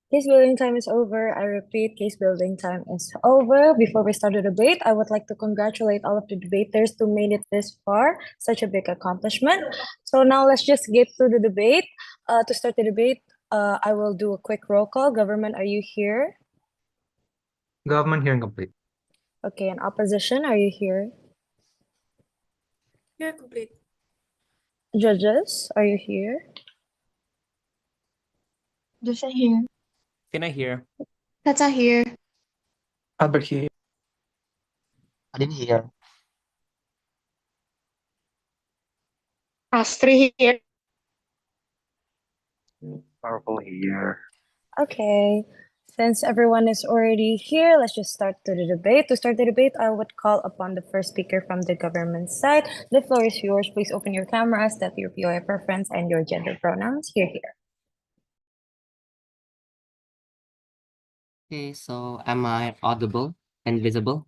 Case building time is over. I repeat, case building time is over. Before we start the debate, I would like to congratulate all of the debaters who made it this far. Such a big accomplishment. So now let's just get to the debate. To start the debate, I will do a quick roll call. Government, are you here? Government hearing complete. Okay, and opposition, are you here? Here, complete. Judges, are you here? Josa here. Tina here. Tata here. Albert here. Alin here. Astri here. Powerful here. Okay, since everyone is already here, let's just start to the debate. To start the debate, I would call upon the first speaker from the government side. The floor is yours. Please open your camera, state your POI preference, and your gender pronouns. Here. Okay, so am I audible and visible?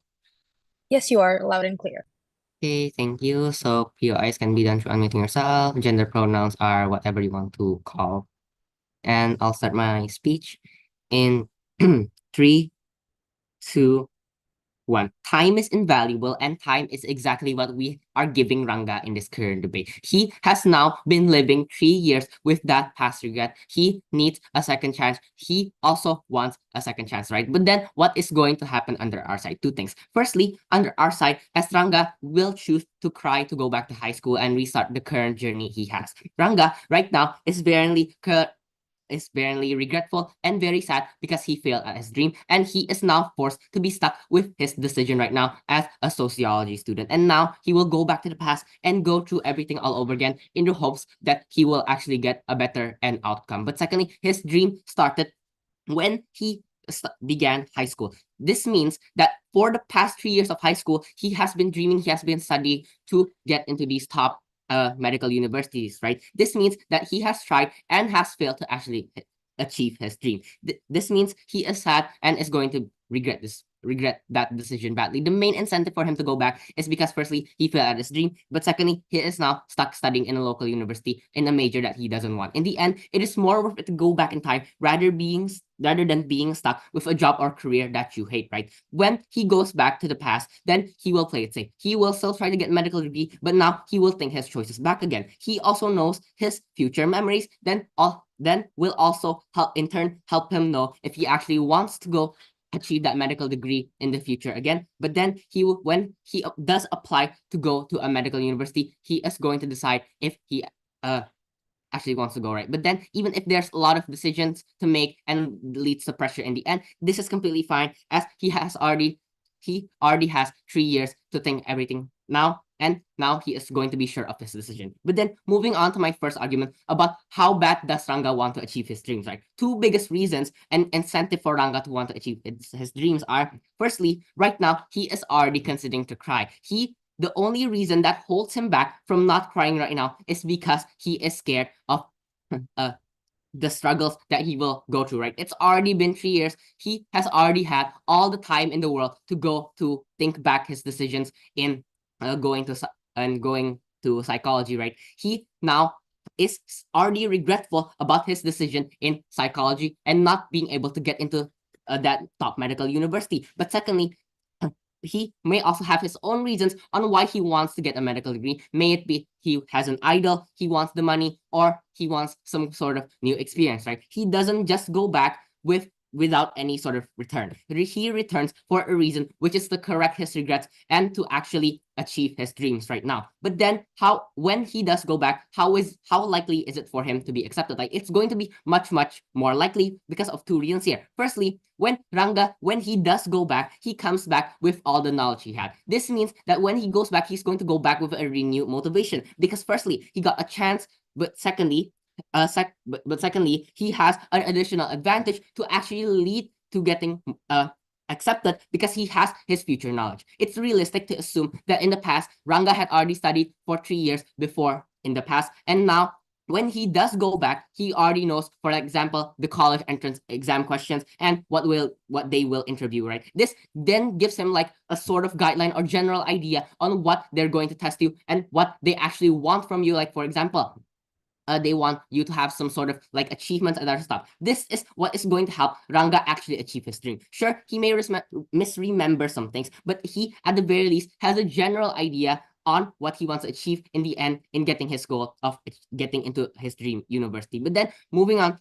Yes, you are loud and clear. Okay, thank you. So POIs can be done through unmuting yourself. Gender pronouns are whatever you want to call. And I'll start my speech in 3, 2, 1. Time is invaluable, and time is exactly what we are giving Rangga in this current debate. He has now been living 3 years with that past regret. He needs a second chance. He also wants a second chance, right? But then what is going to happen under our side? Two things. Firstly, under our side, as Rangga will choose to cry to go back to high school and restart the current journey he has. Rangga right now is very regretful and very sad because he failed at his dream, and he is now forced to be stuck with his decision right now as a sociology student. And now he will go back to the past and go through everything all over again in the hopes that he will actually get a better end outcome. But secondly, his dream started when he began high school. This means that for the past 3 years of high school, he has been dreaming, he has been studying to get into these top medical universities, right? This means that he has tried and has failed to actually achieve his dream. This means he is sad and is going to regret that decision badly. The main incentive for him to go back is because firstly, he failed at his dream, but secondly, he is now stuck studying in a local university in a major that he doesn't want. In the end, it is more worth it to go back in time rather than being stuck with a job or career that you hate, right? When he goes back to the past, then he will play it safe. He will still try to get medical degree, but now he will think his choices back again. He also knows his future memories, then will also in turn help him know if he actually wants to go achieve that medical degree in the future again. But then when he does apply to go to a medical university, he is going to decide if he actually wants to go, right? But then even if there's a lot of decisions to make and leads to pressure in the end, this is completely fine as he already has 3 years to think everything now, and now he is going to be sure of his decision. But then moving on to my first argument about how bad does Rangga want to achieve his dreams, right? Two biggest reasons and incentive for Rangga to want to achieve his dreams are, firstly, right now, he is already considering to cry. The only reason that holds him back from not crying right now is because he is scared of the struggles that he will go through, right? It's already been 3 years. He has already had all the time in the world to go to think back his decisions in going to psychology, right? He now is already regretful about his decision in psychology and not being able to get into that top medical university. But secondly, he may also have his own reasons on why he wants to get a medical degree. May it be he has an idol, he wants the money, or he wants some sort of new experience, right? He doesn't just go back without any sort of return. He returns for a reason, which is to correct his regrets and to actually achieve his dreams right now. But then when he does go back, how likely is it for him to be accepted? Like, it's going to be much, much more likely because of two reasons here. Firstly, when he does go back, he comes back with all the knowledge he had. This means that when he goes back, he's going to go back with a renewed motivation because firstly, he got a chance, but secondly, he has an additional advantage to actually lead to getting accepted because he has his future knowledge. It's realistic to assume that in the past, Rangga had already studied for 3 years before in the past, and now when he does go back, he already knows, for example, the college entrance exam questions and what they will interview, right? This then gives him like a sort of guideline or general idea on what they're going to test you and what they actually want from you. Like, for example, they want you to have some sort of like achievements and other stuff. This is what is going to help Rangga actually achieve his dream. Sure, he may misremember some things, but he at the very least has a general idea on what he wants to achieve in the end in getting his goal of getting into his dream university. But then moving on.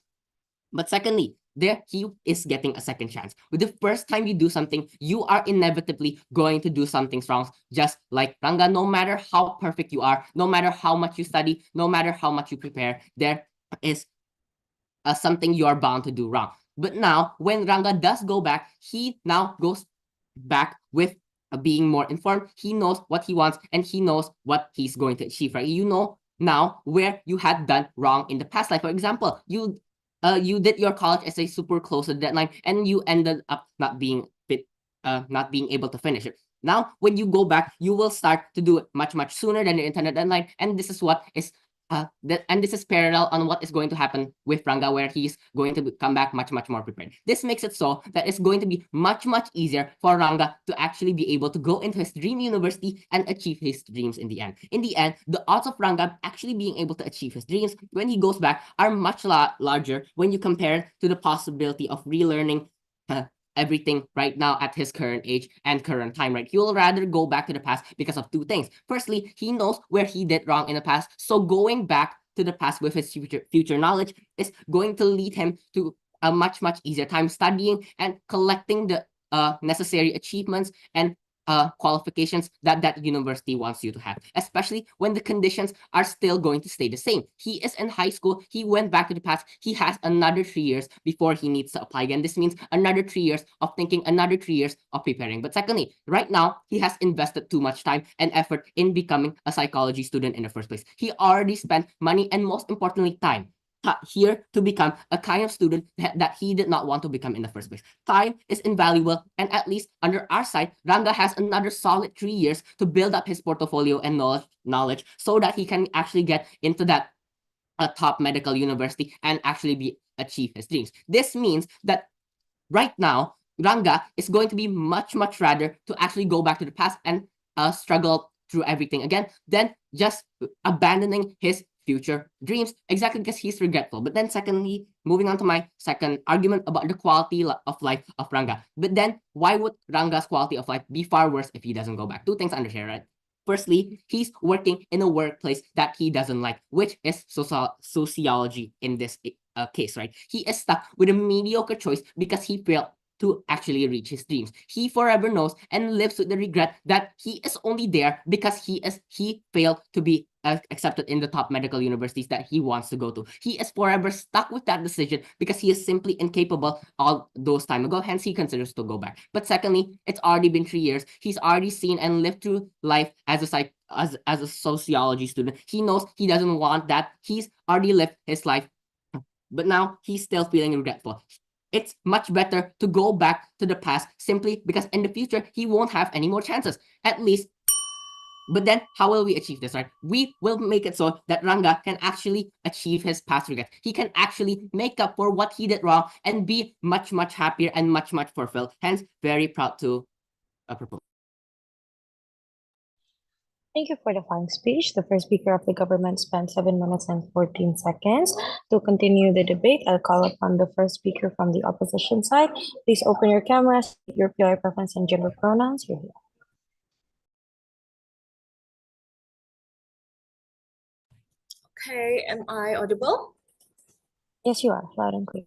But secondly, there he is getting a second chance. With the first time you do something, you are inevitably going to do something wrong, just like Rangga. No matter how perfect you are, no matter how much you study, no matter how much you prepare, there is something you are bound to do wrong. But now, when Rangga does go back, he now goes back with being more informed. He knows what he wants and he knows what he's going to achieve, right? You know now where you had done wrong in the past. Like, for example, you did your college essay super close to the deadline and you ended up not being able to finish it. Now, when you go back, you will start to do it much, much sooner than the internet deadline. And this is what is and this is parallel on what is going to happen with Rangga, where he's going to come back much, much more prepared. This makes it so that it's going to be much, much easier for Rangga to actually be able to go into his dream university and achieve his dreams in the end. In the end, the odds of Rangga actually being able to achieve his dreams when he goes back are much larger when you compare to the possibility of relearning everything right now at his current age and current time, right? He will rather go back to the past because of two things. Firstly, he knows where he did wrong in the past. So going back to the past with his future knowledge is going to lead him to a much, much easier time studying and collecting the necessary achievements and qualifications that university wants you to have, especially when the conditions are still going to stay the same. He is in high school. He went back to the past. He has another 3 years before he needs to apply again. This means another 3 years of thinking, another 3 years of preparing. But secondly, right now, he has invested too much time and effort in becoming a psychology student in the first place. He already spent money and most importantly, time here to become a kind of student that he did not want to become in the first place. Time is invaluable, and at least under our side, Rangga has another solid 3 years to build up his portfolio and knowledge so that he can actually get into that top medical university and actually achieve his dreams. This means that right now, Rangga is going to be much, much rather to actually go back to the past and struggle through everything again than just abandoning his future dreams, exactly because he's regretful. But then secondly, moving on to my second argument about the quality of life of Rangga. But then why would Rangga's quality of life be far worse if he doesn't go back? Two things under here, right? Firstly, he's working in a workplace that he doesn't like, which is sociology in this case, right? He is stuck with a mediocre choice because he failed to actually reach his dreams. He forever knows and lives with the regret that he is only there because he failed to be accepted in the top medical universities that he wants to go to. He is forever stuck with that decision because he is simply incapable all those time ago. Hence, he considers to go back. But secondly, it's already been 3 years. He's already seen and lived through life as a sociology student. He knows he doesn't want that. He's already lived his life, but now he's still feeling regretful. It's much better to go back to the past simply because in the future, he won't have any more chances, at least. But then how will we achieve this, right? We will make it so that Rangga can actually achieve his past regrets. He can actually make up for what he did wrong and be much, much happier and much, much fulfilled. Hence, very proud to propose. Thank you for the fine speech. The first speaker of the government spent 7 minutes and 14 seconds. To continue the debate, I'll call upon the first speaker from the opposition side. Please open your cameras, your PI preference and gender pronouns. You're here. Okay, am I audible? Yes, you are. Loud and clear.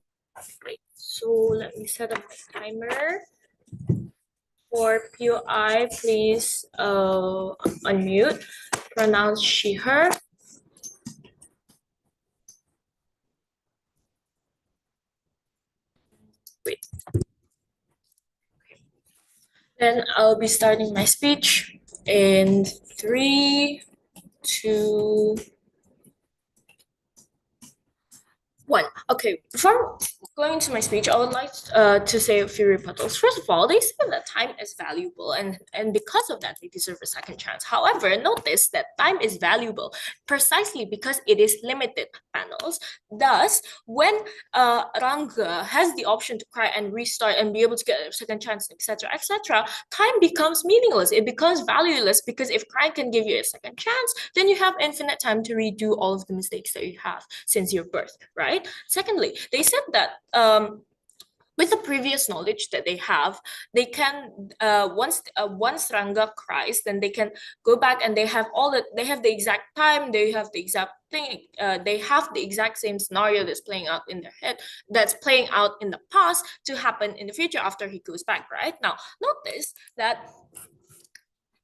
Great. So let me set up the timer. For POI, please unmute. Pronounce she, her. Great. Then I'll be starting my speech in 3, 2, 1. Okay, before going into my speech, I would like to say a few rebuttals. First of all, they say that time is valuable, and because of that, they deserve a second chance. However, notice that time is valuable precisely because it is limited, panels. Thus, when Rangga has the option to cry and restart and be able to get a second chance, etc., time becomes meaningless. It becomes valueless because if crying can give you a second chance, then you have infinite time to redo all of the mistakes that you have since your birth, right? Secondly, they said that with the previous knowledge that they have, they can once Rangga cries, then they can go back and they have the exact time, they have the exact thing, they have the exact same scenario that's playing out in their head, that's playing out in the past to happen in the future after he goes back, right? Now, notice that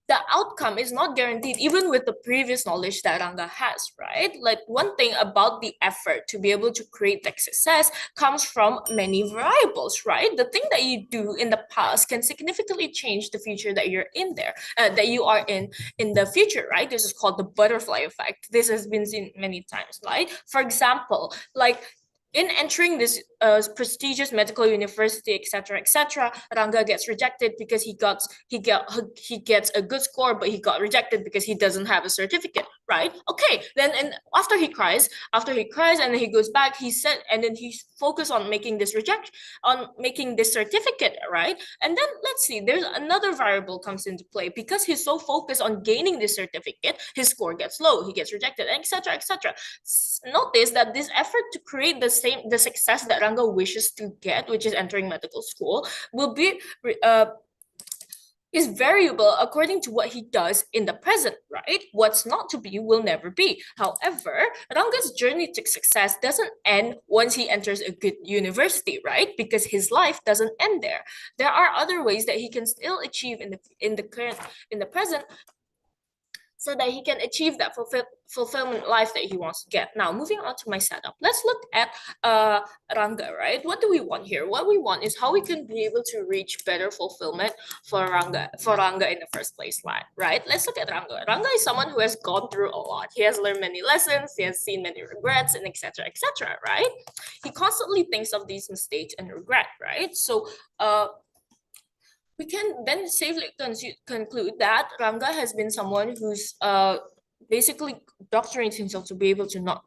the outcome is not guaranteed even with the previous knowledge that Rangga has, right? Like one thing about the effort to be able to create that success comes from many variables, right? The thing that you do in the past can significantly change the future that you're in there, that you are in the future, right? This is called the butterfly effect. This has been seen many times, right? For example, like in entering this prestigious medical university, etc., Rangga gets rejected because he gets a good score, but he got rejected because he doesn't have a certificate, right? Okay, then and after he cries, and then he goes back, he said, and then he's focused on making this certificate, right? And then let's see, there's another variable comes into play because he's so focused on gaining this certificate, his score gets low, he gets rejected, etc. Notice that this effort to create the success that Rangga wishes to get, which is entering medical school, will be is variable according to what he does in the present, right? What's not to be will never be. However, Rangga's journey to success doesn't end once he enters a good university, right? Because his life doesn't end there. There are other ways that he can still achieve in the present, so that he can achieve that fulfillment life that he wants to get. Now, moving on to my setup, let's look at Rangga, right? What do we want here? What we want is how we can be able to reach better fulfillment for Rangga in the first place, right? Let's look at Rangga. Rangga is someone who has gone through a lot. He has learned many lessons, he has seen many regrets, and etc., right? He constantly thinks of these mistakes and regret, right? So we can then safely conclude that Rangga has been someone who's basically doctrinates himself to be able to not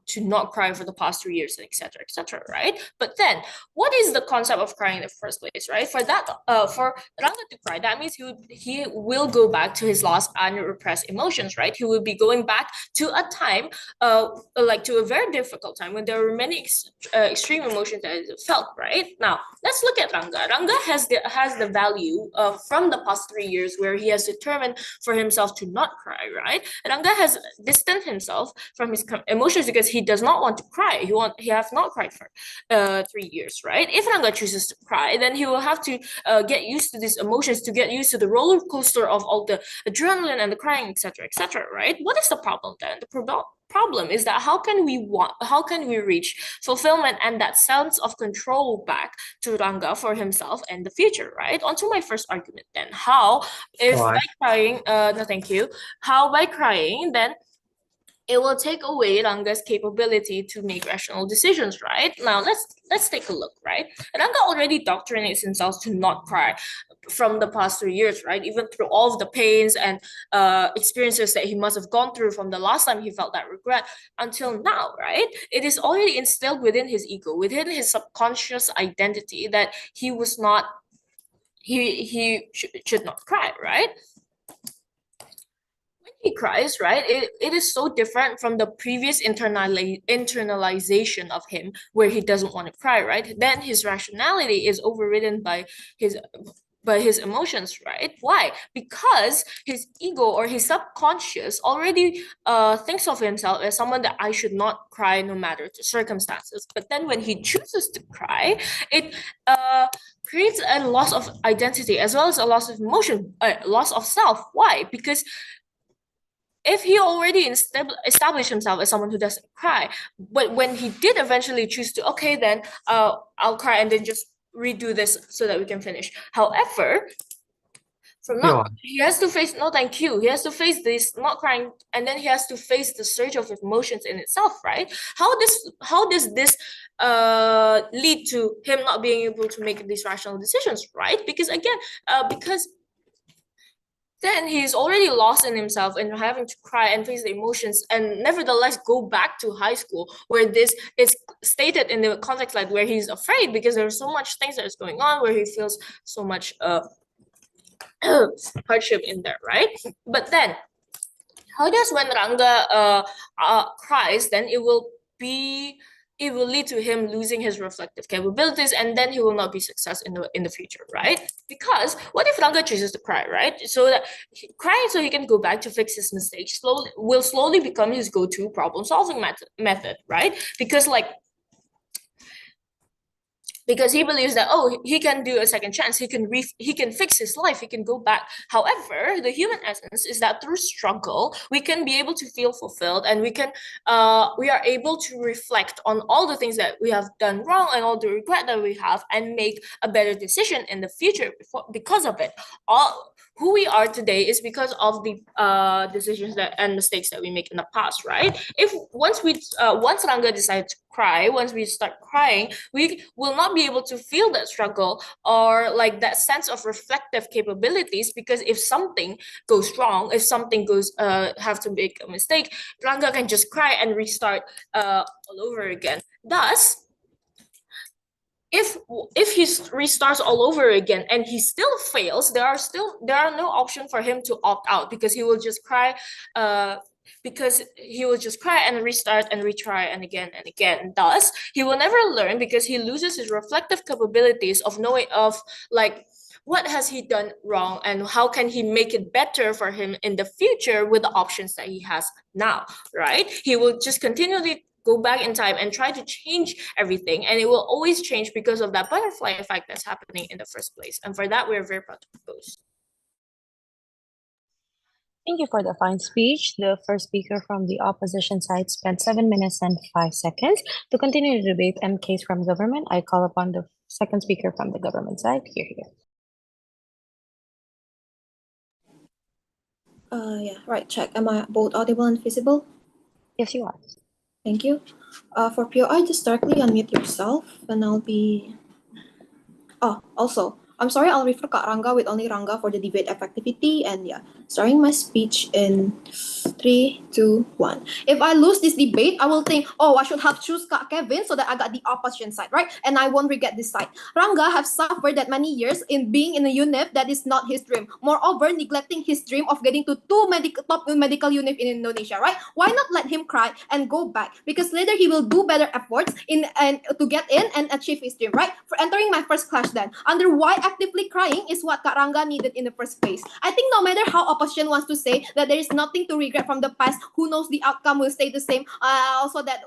cry for the past 3 years, etc., right? But then, what is the concept of crying in the first place, right? For that, for Rangga to cry, that means he will go back to his lost and repressed emotions, right? He will be going back to a time, like to a very difficult time when there were many extreme emotions that he felt, right? Now, let's look at Rangga. Rangga has the value from the past 3 years where he has determined for himself to not cry, right? Rangga has distanced himself from his emotions because he does not want to cry. He has not cried for 3 years, right? If Rangga chooses to cry, then he will have to get used to these emotions, to get used to the roller coaster of all the adrenaline and the crying, etc., right? What is the problem then? The problem is that how can we reach fulfillment and that sense of control back to Rangga for himself and the future, right? On to my first argument then. How, if Why? by crying, no thank you, how by crying then it will take away Rangga's capability to make rational decisions, right? Now let's take a look, right? Rangga already doctrinates himself to not cry from the past 3 years, right? Even through all of the pains and experiences that he must have gone through from the last time he felt that regret until now, right? It is already instilled within his ego, within his subconscious identity that he was not, he should not cry, right? He cries, right? It is so different from the previous internalization of him where he doesn't want to cry, right? Then his rationality is overridden by his emotions, right? Why? Because his ego or his subconscious already thinks of himself as someone that I should not cry no matter the circumstances. But then when he chooses to cry, it creates a loss of identity as well as a loss of emotion, loss of self. Why? Because if he already established himself as someone who doesn't cry, but when he did eventually choose to, okay, then I'll cry and then just redo this so that we can finish. However, From Yeah. not, he has to face no thank you. He has to face this not crying, and then he has to face the surge of emotions in itself, right? How does this lead to him not being able to make these rational decisions, right? Because again, because then he's already lost in himself and having to cry and face the emotions and nevertheless go back to high school where this is stated in the context like where he's afraid because there's so much things that is going on where he feels so much hardship in there, right? But then how does when Rangga cries, then it will lead to him losing his reflective capabilities, and then he will not be success in the future, right? Because what if Rangga chooses to cry, right? So that crying so he can go back to fix his mistakes will slowly become his go-to problem solving method, right? Because he believes that he can do a second chance, he can fix his life, he can go back. However, the human essence is that through struggle we can be able to feel fulfilled, and we are able to reflect on all the things that we have done wrong and all the regret that we have and make a better decision in the future because of it. All who we are today is because of the decisions and mistakes that we make in the past, right? If once Rangga decides to cry, once we start crying, we will not be able to feel that struggle or like that sense of reflective capabilities, because if something goes wrong, if something goes have to make a mistake, Rangga can just cry and restart all over again. Thus, if he restarts all over again and he still fails, there are no option for him to opt out, because he will just cry and restart and retry and again. Thus, he will never learn because he loses his reflective capabilities of knowing of like what has he done wrong and how can he make it better for him in the future with the options that he has now, right? He will just continually go back in time and try to change everything, and it will always change because of that butterfly effect that's happening in the first place. And for that, we're very proud to propose. Thank you for the fine speech. The first speaker from the opposition side spent 7 minutes and 5 seconds. To continue the debate and case from government, I call upon the second speaker from the government side. Here. Yeah, right, check. Am I both audible and visible? Yes, you are. Thank you. For POI, just directly unmute yourself and I'll be... Oh, also, I'm sorry, I'll refer Kak Rangga with only Rangga for the debate effectivity, and yeah, starting my speech in 3, 2, 1. If I lose this debate, I will think, oh, I should have choose Kak Kevin so that I got the opposition side, right? And I won't regret this side. Rangga have suffered that many years in being in a unit that is not his dream. Moreover, neglecting his dream of getting to top medical unit in Indonesia, right? Why not let him cry and go back? Because later he will do better efforts to get in and achieve his dream, right? For entering my first clash then, under why actively crying is what Kak Rangga needed in the first place. I think no matter how opposition wants to say that there is nothing to regret from the past, who knows the outcome will stay the same. Also that,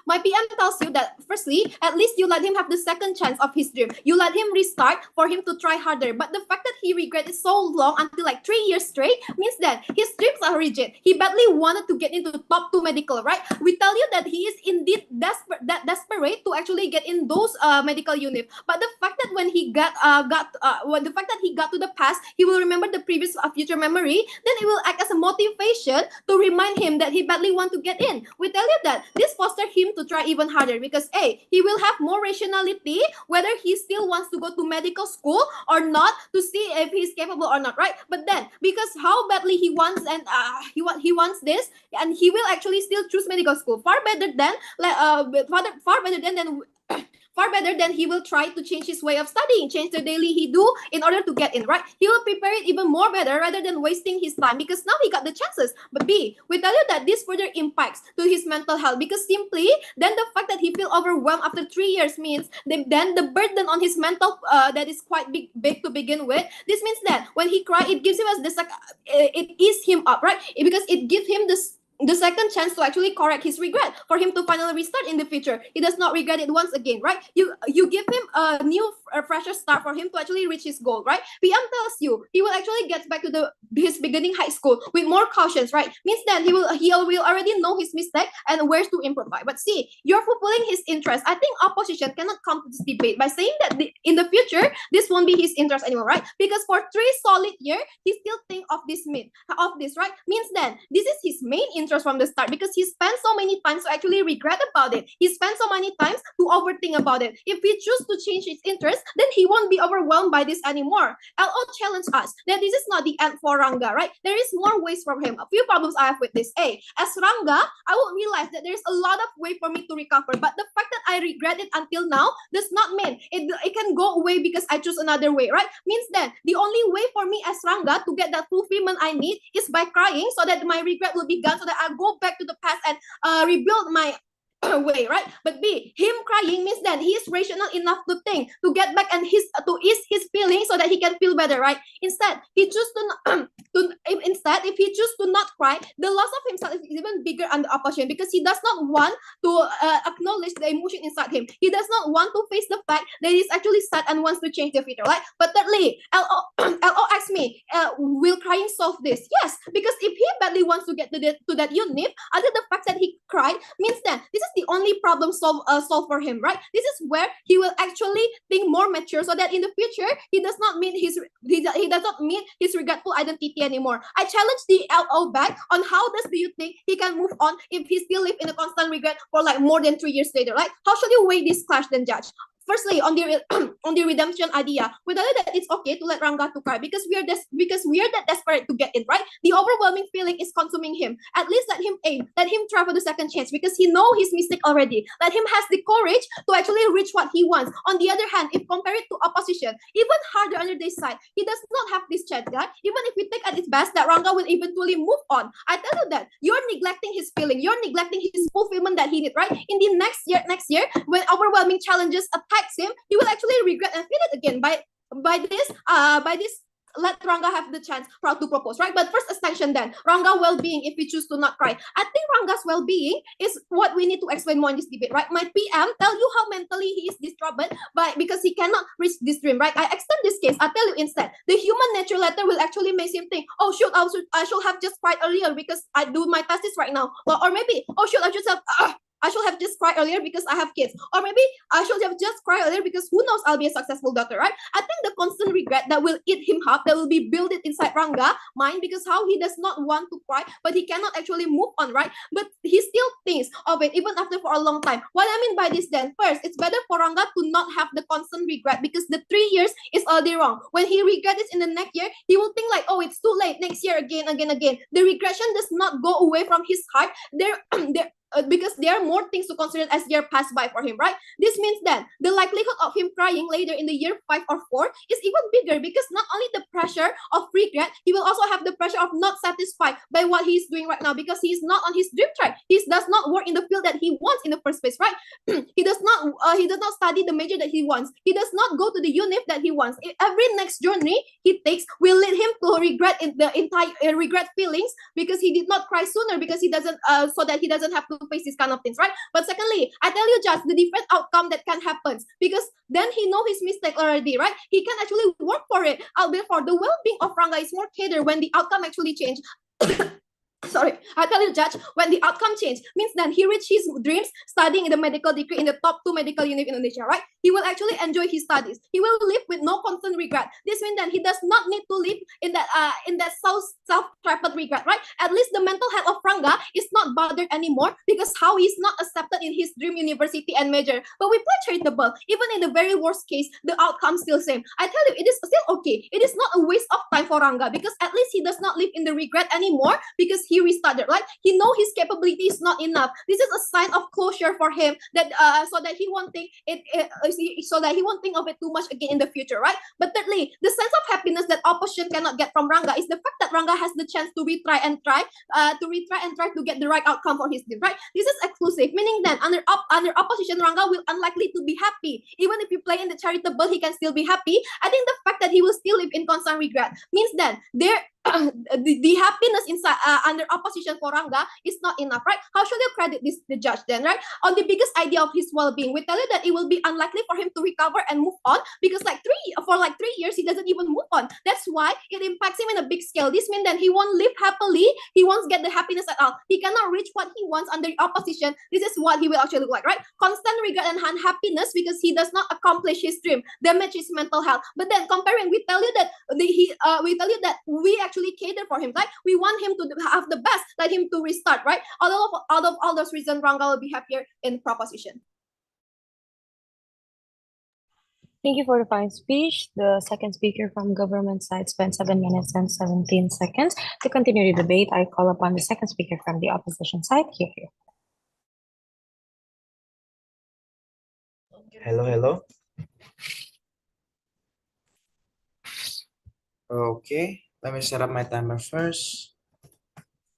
my PM tells you that firstly, at least you let him have the second chance of his dream. You let him restart for him to try harder. But the fact that he regretted so long until like 3 years straight means that his dreams are rigid. He badly wanted to get into top 2 medical, right? We tell you that he is indeed desperate to actually get in those medical unit. But the fact that when he got to the past, he will remember the previous future memory, then it will act as a motivation to remind him that he badly want to get in. We tell you that this foster him to try even harder because he will have more rationality whether he still wants to go to medical school or not, to see if he's capable or not, right? But then because how badly he wants and he wants this, and he will actually still choose medical school far better than far better than he will try to change his way of studying, change the daily he do in order to get in, right? He will prepare it even more better rather than wasting his time because now he got the chances. But B, we tell you that this further impacts to his mental health because simply then the fact that he feel overwhelmed after 3 years means then the burden on his mental that is quite big to begin with. This means that when he cry, it gives him it ease him up, right? Because it gives him the second chance to actually correct his regret, for him to finally restart in the future. He does not regret it once again, right? You give him a new fresher start for him to actually reach his goal, right? PM tells you he will actually get back to his beginning high school with more cautions, right? Means that he will already know his mistake and where to improve. But see, you're fulfilling his interest. I think opposition cannot come to this debate by saying that in the future this won't be his interest anymore, right? Because for 3 solid years he still think of this right? Means then this is his main interest from the start, because he spent so many times to actually regret about it. He spent so many times to overthink about it. If he chooses to change his interest, then he won't be overwhelmed by this anymore. LO challenged us that this is not the end for Rangga, right? There is more ways for him. A few problems I have with this. As Rangga, I will realize that there's a lot of way for me to recover, but the fact that I regret it until now does not mean it can go away because I choose another way, right? Means then the only way for me as Rangga to get that fulfillment I need is by crying, so that my regret will be gone, so that I go back to the past and rebuild my way, right? But B, him crying means that he is rational enough to think, to get back and to ease his feelings so that he can feel better, right? Instead, he choose instead, if he choose to not cry, the loss of himself is even bigger under opposition, because he does not want to acknowledge the emotion inside him. He does not want to face the fact that he's actually sad and wants to change the future, right? But thirdly, LO asked me, will crying solve this? Yes, because if he badly wants to get to that unit, other the fact that he cried means that this is the only problem solved for him, right? This is where he will actually think more mature, so that in the future he does not meet his regretful identity anymore. I challenge the LO back on how do you think he can move on if he still live in a constant regret for like more than 3 years later, right? How should you weigh this clash then, Judge? Firstly, on the redemption idea, we tell you that it's okay to let Rangga to cry because we are that desperate to get in, right? The overwhelming feeling is consuming him. At least let him aim, let him try for the second chance, because he know his mistake already. Let him has the courage to actually reach what he wants. On the other hand, if compared to opposition, even harder under this side, he does not have this chance, right? Even if we take at its best that Rangga will eventually move on, I tell you that you're neglecting his feeling, you're neglecting his fulfillment that he need, right? In the next year, when overwhelming challenges attacks him, he will actually regret and feel it again. By this, let Rangga have the chance to propose, right? But first extension then, Rangga well-being if we choose to not cry. I think Rangga's well-being is what we need to explain more in this debate, right? My PM tell you how mentally he is disturbed because he cannot reach this dream, right? I extend this case. I tell you instead, the human nature letter will actually make him think, oh shoot, I should have just cried earlier because I do my thesis right now. Or maybe, oh shoot, I should have just cried earlier because I have kids. Or maybe I should have just cried earlier because who knows, I'll be a successful doctor, right? I think the constant regret that will eat him up, that will be built inside Rangga mind, because how he does not want to cry, but he cannot actually move on, right? But he still thinks of it even after for a long time. What I mean by this then, first, it's better for Rangga to not have the constant regret, because the 3 years is already wrong. When he regrets it in the next year, he will think like, oh, it's too late, next year again. The regression does not go away from his heart. Because there are more things to consider as year pass by for him, right? This means that the likelihood of him crying later in the year 5 or 4 is even bigger, because not only the pressure of regret, he will also have the pressure of not satisfied by what he's doing right now, because he's not on his dream track. He does not work in the field that he wants in the first place, right? He does not study the major that he wants. He does not go to the unit that he wants. Every next journey he takes will lead him to regret the entire regret feelings, because he did not cry sooner, because he doesn't so that he doesn't have to face these kind of things, right? But secondly, I tell you just the different outcome that can happen, because then he know his mistake already, right? He can actually work for it. Therefore, the well-being of Rangga is more catered when the outcome actually change. Sorry, I tell you, Judge, when the outcome change means that he reached his dreams studying in the medical degree in the top 2 medical unit in Indonesia, right? He will actually enjoy his studies. He will live with no constant regret. This means that he does not need to live in that self-trapped regret, right? At least the mental health of Rangga is not bothered anymore, because how he is not accepted in his dream university and major. But we play charitable. Even in the very worst case, the outcome still same. I tell you, it is still okay. It is not a waste of time for Rangga, because at least he does not live in the regret anymore, because he restarted, right? He know his capability is not enough. This is a sign of closure for him, that so that he won't think of it too much again in the future, right? But thirdly, the sense of happiness that opposition cannot get from Rangga is the fact that Rangga has the chance to retry and try to get the right outcome for his team, right? This is exclusive, meaning that under opposition, Rangga will unlikely to be happy. Even if you play in the charitable, he can still be happy. I think the fact that he will still live in constant regret means that the happiness inside under opposition for Rangga is not enough, right? How should you credit the judge then, right? On the biggest idea of his well-being, we tell you that it will be unlikely for him to recover and move on because for 3 years he doesn't even move on. That's why it impacts him in a big scale. This means that he won't live happily. He won't get the happiness at all. He cannot reach what he wants under the opposition. This is what he will actually look like, right? Constant regret and unhappiness because he does not accomplish his dream, damage his mental health. But then comparing, we tell you that we actually cater for him, like we want him to have the best, let him to restart, right? Out of all those reasons, Rangga will be happier in proposition. Thank you for the fine speech. The second speaker from government side spent 7 minutes and 17 seconds. To continue the debate, I call upon the second speaker from the opposition side. Here. Hello. Okay, let me set up my timer first.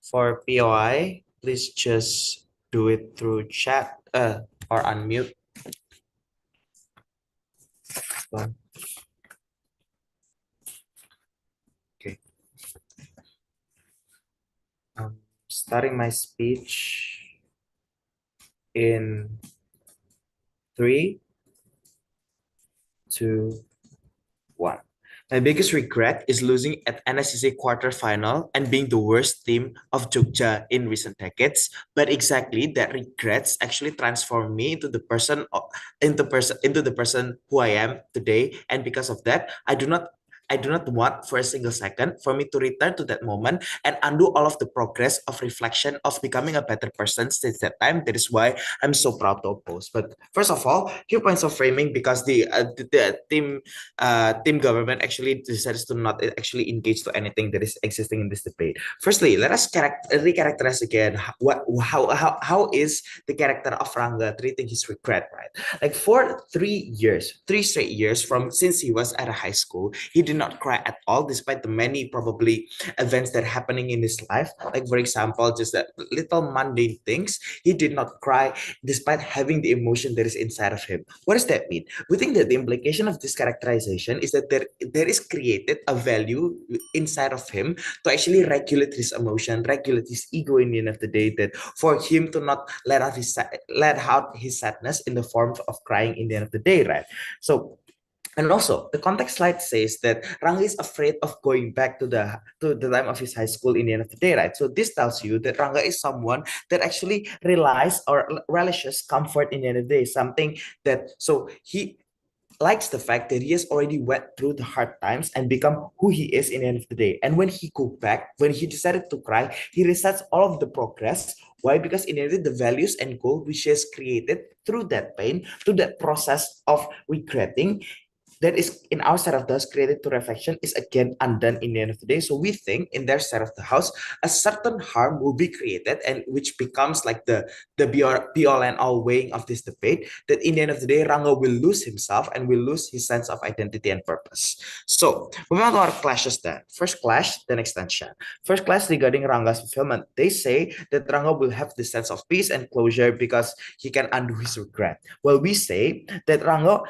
For POI, please just do it through chat or unmute. Okay. Starting my speech in 3, 2, 1. My biggest regret is losing at NSCC quarterfinal and being the worst team of Jogja in recent decades. But exactly that regrets actually transformed me into the person who I am today. And because of that, I do not want for a single second for me to return to that moment and undo all of the progress of reflection of becoming a better person since that time. That is why I'm so proud to oppose. But first of all, few points of framing, because the team government actually decides to not actually engage to anything that is existing in this debate. Firstly, let us recharacterize again how is the character of Rangga treating his regret, right? Like for 3 straight years from since he was at a high school, he did not cry at all, despite the many probably events that are happening in his life. Like for example, just that little mundane things, he did not cry despite having the emotion that is inside of him. What does that mean? We think that the implication of this characterization is that there is created a value inside of him to actually regulate his emotion, regulate his ego in the end of the day, that for him to not let out his sadness in the form of crying in the end of the day, right? So, and also, the context slide says that Rangga is afraid of going back to the time of his high school in the end of the day, right? So this tells you that Rangga is someone that actually relies or relishes comfort in the end of the day, something that, so he likes the fact that he has already went through the hard times and become who he is in the end of the day. And when he decided to cry, he resets all of the progress. Why? Because in the end, the values and goal which he has created through that pain, through that process of regretting, that is in our side of the house created to reflection, is again undone in the end of the day. So we think in their side of the house, a certain harm will be created, and which becomes like the be all and all weighing of this debate, that in the end of the day, Rangga will lose himself and will lose his sense of identity and purpose. So moving on to our clashes then. First clash, then extension. First clash regarding Rangga's fulfillment. They say that Rangga will have the sense of peace and closure because he can undo his regret. Well, we say that Rangga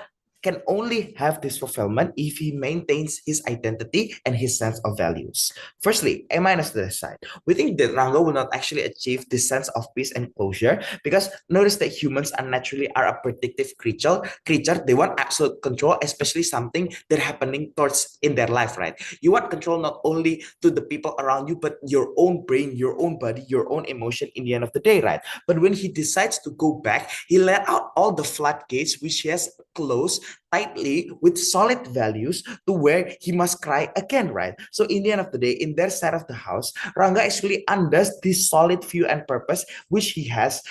can only have this fulfillment if he maintains his identity and his sense of values. Firstly, A minus to the side. We think that Rangga will not actually achieve this sense of peace and closure because notice that humans naturally are a predictive creature. They want absolute control, especially something that happening towards in their life, right? You want control not only to the people around you, but your own brain, your own body, your own emotion in the end of the day, right? But when he decides to go back, he let out all the floodgates which he has closed tightly with solid values to where he must cry again, right? So in the end of the day, in their side of the house, Rangga actually undoes this solid view and purpose which he has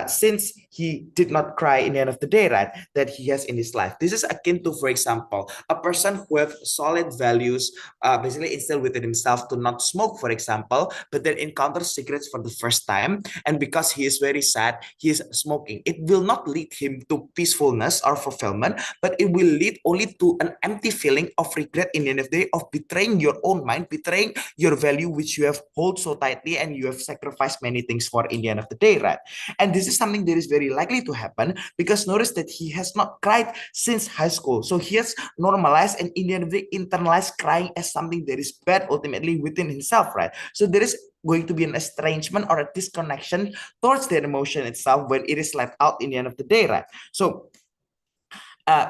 since he did not cry in the end of the day, right? That he has in his life. This is akin to, for example, a person who have solid values, basically instilled within himself to not smoke, for example, but then encounters cigarettes for the first time, and because he is very sad, he is smoking. It will not lead him to peacefulness or fulfillment, but it it will lead only to an empty feeling of regret in the end of the day, of betraying your own mind, betraying your value which you have hold so tightly and you have sacrificed many things for in the end of the day, right? And this is something that is very likely to happen because notice that he has not cried since high school. So he has normalized and in the end of the day internalized crying as something that is bad ultimately within himself, right? So there is going to be an estrangement or a disconnection towards that emotion itself when it is let out in the end of the day, right? So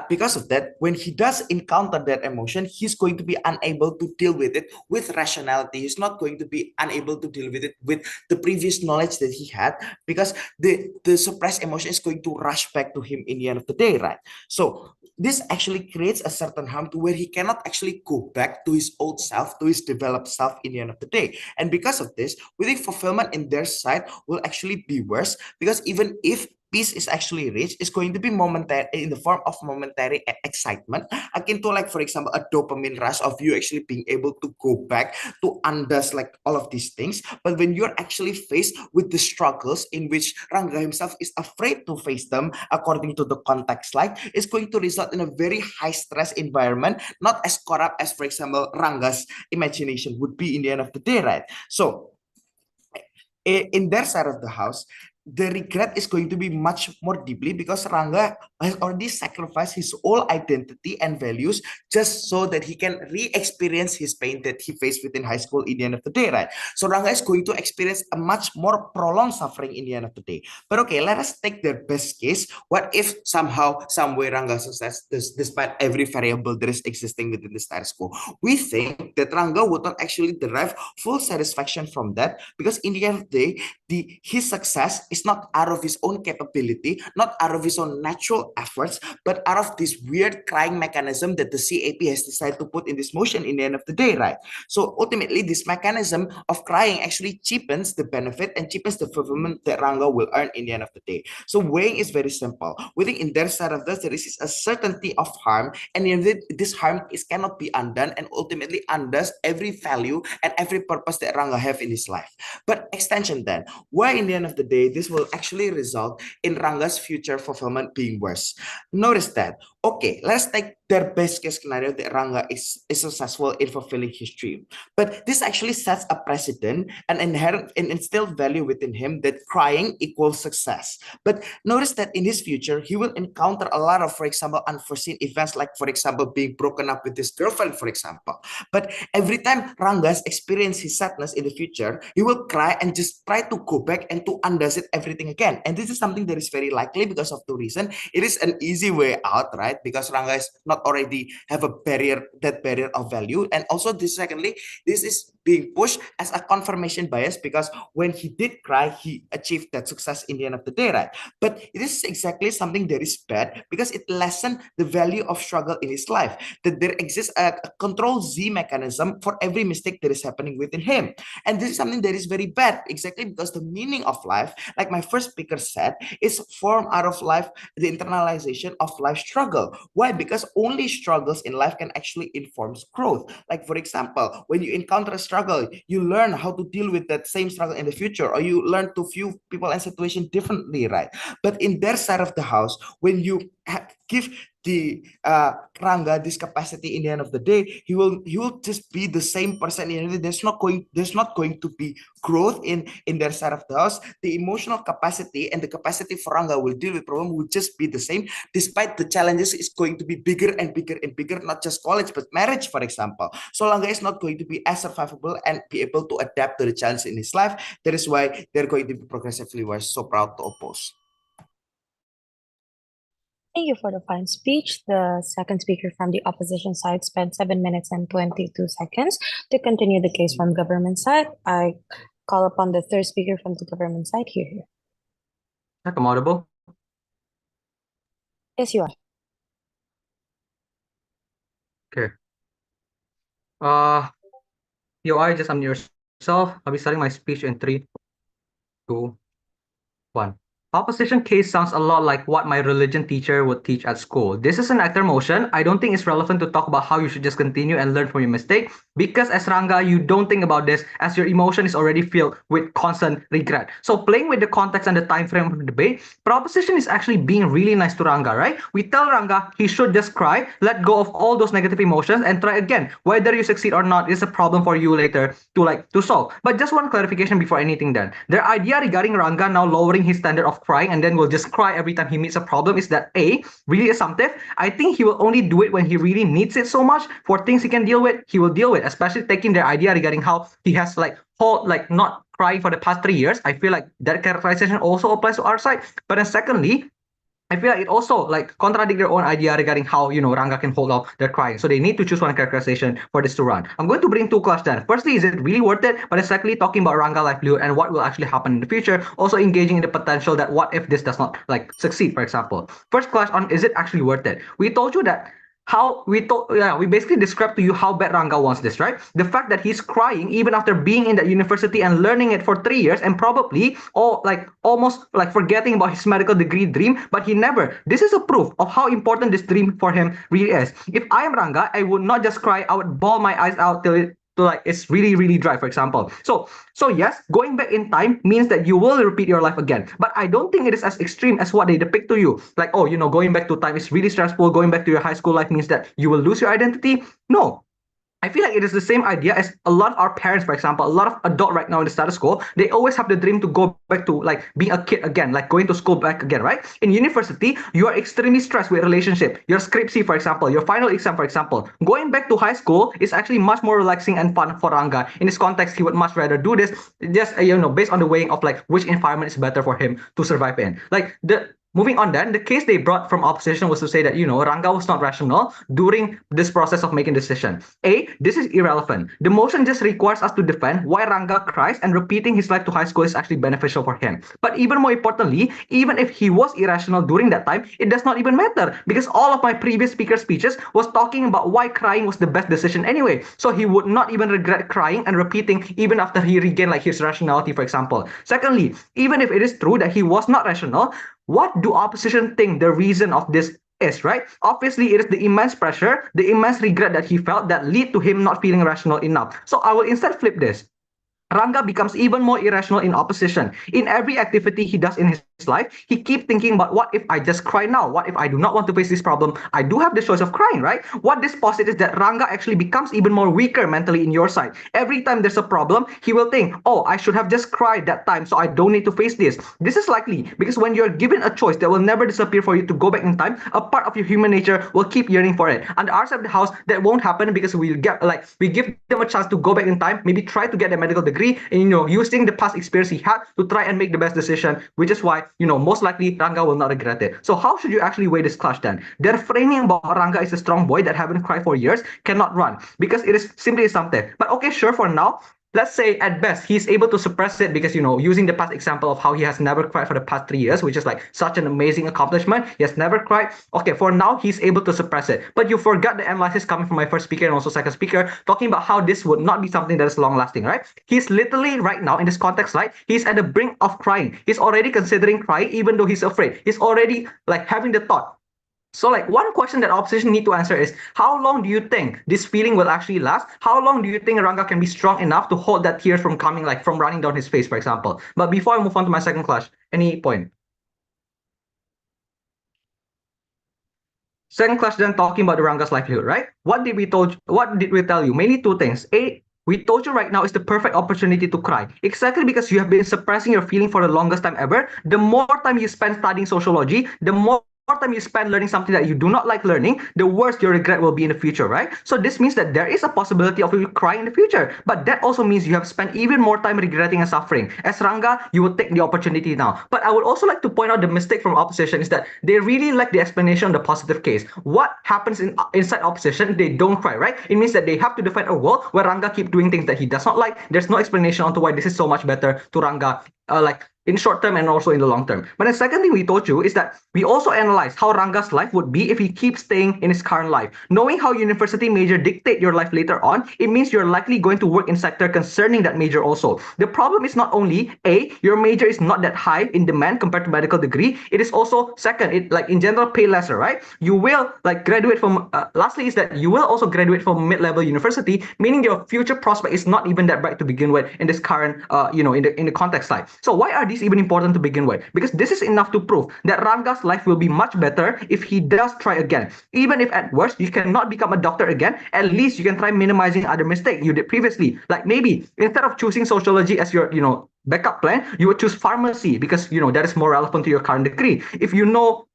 because of that, when he does encounter that emotion, he's going to be unable to deal with it with rationality. He's not going to be unable to deal with it with the previous knowledge that he had because the suppressed emotion is going to rush back to him in the end of the day, right? So this actually creates a certain harm to where he cannot actually go back to his old self, to his developed self in the end of the day. And because of this, we think fulfillment in their side will actually be worse because even if peace is actually reached, it's going to be momentary in the form of momentary excitement, akin to like, for example, a dopamine rush of you actually being able to go back to undoes like all of these things. But when you're actually faced with the struggles in which Rangga himself is afraid to face them, according to the context, like it's going to result in a very high stress environment, not as corrupt as, for example, Rangga's imagination would be in the end of the day, right? So in their side of the house, the regret is going to be much more deeply because Rangga has already sacrificed his whole identity and values just so that he can re-experience his pain that he faced within high school in the end of the day, right? So Rangga is going to experience a much more prolonged suffering in the end of the day. But okay, let us take the best case. What if somehow, some way Rangga success despite every variable that is existing within the status quo? We think that Rangga would not actually derive full satisfaction from that because in the end of the day, his success is not out of his own capability, not out of his own natural efforts, but out of this weird crying mechanism that the CAP has decided to put in this motion in the end of the day, right? So ultimately, this mechanism of crying actually cheapens the benefit and cheapens the fulfillment that Rangga will earn in the end of the day. So weighing is very simple. We think in their side of this, there is a certainty of harm, and this harm cannot be undone and ultimately undoes every value and every purpose that Rangga have in his life. But extension then, why in the end of the day, this will actually result in Rangga's future fulfillment being worse. Notice that, okay, let's take their best case scenario that Rangga is successful in fulfilling his dream. But this actually sets a precedent and inherent and instilled value within him that crying equals success. But notice that in his future, he will encounter a lot of, for example, unforeseen events, like, for example, being broken up with his girlfriend, for example. But every time Rangga's experience his sadness in the future, he will cry and just try to go back and to undoes it everything again. And this is something that is very likely because of two reasons. It is an easy way out, right? Because Rangga is not already have a barrier, that barrier of value. And also this secondly, this is being pushed as a confirmation bias because when he did cry, he achieved that success in the end of the day, right? But it is exactly something that is bad because it lessened the value of struggle in his life. That there exists a control Z mechanism for every mistake that is happening within him. And this is something that is very bad, exactly because the meaning of life, like my first speaker said, is formed out of life, the internalization of life struggle. Why? Because only struggles in life can actually inform growth. Like, for example, when you encounter a struggle, you learn how to deal with that same struggle in the future, or you learn to view people and situations differently, right? But in their side of the house, when you give the Rangga this capacity in the end of the day, he will just be the same person. There's not going to be growth in their side of the house. The emotional capacity and the capacity for Rangga will deal with problem will just be the same, despite the challenges is going to be bigger and bigger and bigger, not just college but marriage, for example. So Rangga is not going to be as survivable and be able to adapt to the challenge in his life. That is why they're going to be progressively worse. So proud to oppose. Thank you for the fine speech. The second speaker from the opposition side spent 7 minutes and 22 seconds. To continue the case from government side, I call upon the third speaker from the government side here. I'm audible. Yes, you are. Okay. POI, just unmute yourself. I'll be starting my speech in 3, 2, 1. Opposition case sounds a lot like what my religion teacher would teach at school. This is an actor motion. I don't think it's relevant to talk about how you should just continue and learn from your mistake, because as Rangga, you don't think about this as your emotion is already filled with constant regret. So playing with the context and the time frame of the debate, proposition is actually being really nice to Rangga, right? We tell Rangga he should just cry, let go of all those negative emotions, and try again. Whether you succeed or not is a problem for you later to solve. But just one clarification before anything done. Their idea regarding Rangga now lowering his standard of crying and then will just cry every time he meets a problem is that A, really assumptive. I think he will only do it when he really needs it so much. For things he can deal with, he will deal with, especially taking their idea regarding how he has not crying for the past 3 years. I feel like that characterization also applies to our side. But then secondly, I feel like it also contradict their own idea regarding how Rangga can hold off their crying. So they need to choose one characterization for this to run. I'm going to bring two questions. Firstly, is it really worth it? But then secondly, talking about Rangga livelihood and what will actually happen in the future. Also engaging in the potential that what if this does not succeed, for example. First question on is it actually worth it? We told you that we basically described to you how bad Rangga wants this, right? The fact that he's crying even after being in that university and learning it for 3 years and probably almost forgetting about his medical degree dream, but he never. This is a proof of how important this dream for him really is. If I am Rangga, I would not just cry, I would bawl my eyes out till it's really, really dry, for example. So yes, going back in time means that you will repeat your life again. But I don't think it is as extreme as what they depict to you. Going back to time is really stressful. Going back to your high school life means that you will lose your identity. No. I feel like it is the same idea as a lot of our parents, for example, a lot of adult right now in the status quo, they always have the dream to go back to being a kid again, going to school back again, right? In university, you are extremely stressed with relationship. Your script C, for example, your final exam, for example. Going back to high school is actually much more relaxing and fun for Rangga. In this context, he would much rather do this just, based on the weighing of which environment is better for him to survive in. Moving on then, the case they brought from opposition was to say that, Rangga was not rational during this process of making decision. A, this is irrelevant. The motion just requires us to defend why Rangga cries and repeating his life to high school is actually beneficial for him. But even more importantly, even if he was irrational during that time, it does not even matter because all of my previous speaker speeches was talking about why crying was the best decision anyway. So he would not even regret crying and repeating even after he regained his rationality, for example. Secondly, even if it is true that he was not rational, what do opposition think the reason of this is, right? Obviously, it is the immense pressure, the immense regret that he felt that lead to him not feeling rational enough. So I will instead flip this. Rangga becomes even more irrational in opposition. In every activity he does in his life, he keeps thinking about what if I just cry now? What if I do not want to face this problem? I do have the choice of crying, right? What this posits is that Rangga actually becomes even more weaker mentally in your side. Every time there's a problem, he will think, oh, I should have just cried that time so I don't need to face this. This is likely because when you're given a choice that will never disappear for you to go back in time, a part of your human nature will keep yearning for it. And our side of the house, that won't happen because we give them a chance to go back in time, maybe try to get a medical degree, and using the past experience he had to try and make the best decision, which is why most likely Rangga will not regret it. So how should you actually weigh this clash then? Their framing about Rangga is a strong boy that haven't cried for years cannot run because it is simply assumptive. But okay, sure, for now, let's say at best he's able to suppress it because using the past example of how he has never cried for the past 3 years, which is such an amazing accomplishment. He has never cried. Okay, for now he's able to suppress it, but you forgot the analysis coming from my first speaker and also second speaker talking about how this would not be something that is long lasting, right? He's literally right now in this context, he's at the brink of crying. He's already considering crying even though he's afraid. He's already having the thought. So one question that opposition need to answer is, how long do you think this feeling will actually last? How long do you think Rangga can be strong enough to hold that tears from coming, from running down his face, for example? But before I move on to my second clash, any point? Second clash then talking about the Rangga's livelihood, right? What did we tell you? Mainly two things. A, we told you right now is the perfect opportunity to cry. Exactly because you have been suppressing your feeling for the longest time ever. The more time you spend studying sociology, the more time you spend learning something that you do not like learning, the worse your regret will be in the future, right? So this means that there is a possibility of you crying in the future, but that also means you have spent even more time regretting and suffering. As Rangga, you will take the opportunity now. But I would also like to point out the mistake from opposition is that they really lack the explanation on the positive case. What happens inside opposition? They don't cry, right? It means that they have to defend a world where Rangga keep doing things that he does not like. There's no explanation onto why this is so much better to Rangga. in short term and also in the long term. But the second thing we told you is that we also analyze how Rangga's life would be if he keeps staying in his current life. Knowing how university major dictate your life later on, it means you're likely going to work in sector concerning that major also. The problem is not only A, your major is not that high in demand compared to medical degree, it is also second, it like in general pay lesser, right? You will like graduate from, lastly is that you will also graduate from mid-level university, meaning your future prospect is not even that bright to begin with in this current, in the context side. So why are these even important to begin with? Because this is enough to prove that Rangga's life will be much better if he does try again. Even if at worst you cannot become a doctor again, at least you can try minimizing other mistakes you did previously. Like maybe instead of choosing sociology as your, backup plan, you would choose pharmacy because, that is more relevant to your current degree. If you know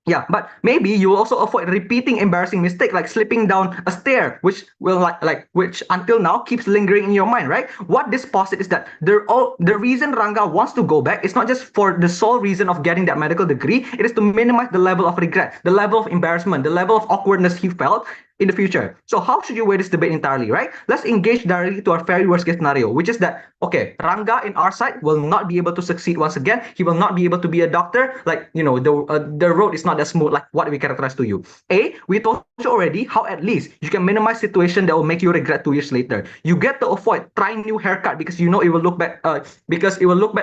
yeah, but maybe you will also avoid repeating embarrassing mistake like slipping down a stair, which will which until now keeps lingering in your mind, right? What this posits is that the reason Rangga wants to go back is not just for the sole reason of getting that medical degree. It is to minimize the level of regret, the level of embarrassment, the level of awkwardness he felt in the future. So how should you weigh this debate entirely, right? Let's engage directly to our very worst case scenario, which is that, okay, Rangga in our side will not be able to succeed once again. He will not be able to be a doctor. Like, the road is not as smooth like what we characterize to you. A, we told you already how at least you can minimize situation that will make you regret 2 years later. You get to avoid trying new haircut because it will look back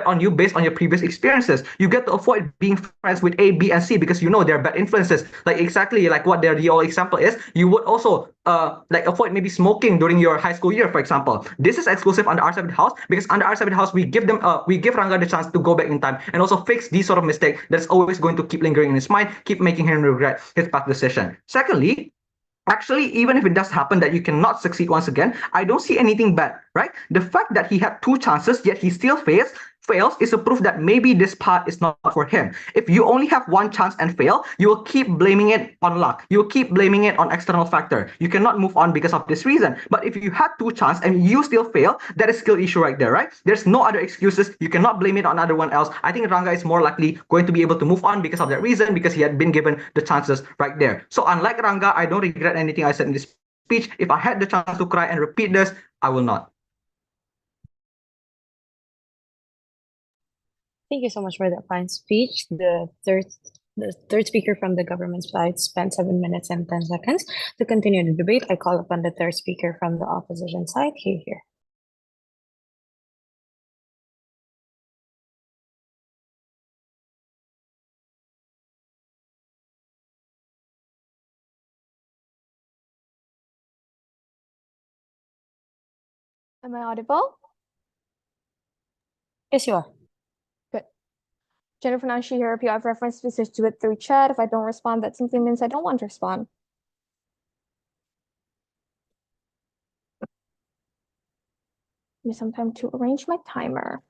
on you based on your previous experiences. You get to avoid being friends with A, B, and C because they're bad influences. Like exactly like what their real example is. You would also avoid maybe smoking during your high school year, for example. This is exclusive under R7 House because under R7 House we give Rangga the chance to go back in time and also fix these sort of mistakes that's always going to keep lingering in his mind, keep making him regret his past decision. Secondly, actually, even if it does happen that you cannot succeed once again, I don't see anything bad, right? The fact that he had 2 chances yet he still fails is a proof that maybe this path is not for him. If you only have 1 chance and fail, you will keep blaming it on luck. You will keep blaming it on external factor. You cannot move on because of this reason. But if you had 2 chances and you still fail, that is skill issue right there, right? There's no other excuses. You cannot blame it on anyone else. I think Rangga is more likely going to be able to move on because of that reason, because he had been given the chances right there. So unlike Rangga, I don't regret anything I said in this speech. If I had the chance to cry and repeat this, I will not. Thank you so much for that fine speech. The third speaker from the government side spent 7 minutes and 10 seconds. To continue the debate, I call upon the third speaker from the opposition side. Here. Am I audible? Yes, you are. Good. Jennifer Nanshi here. If you have reference, please just do it through chat. If I don't respond, that simply means I don't want to respond. Give me some time to arrange my timer.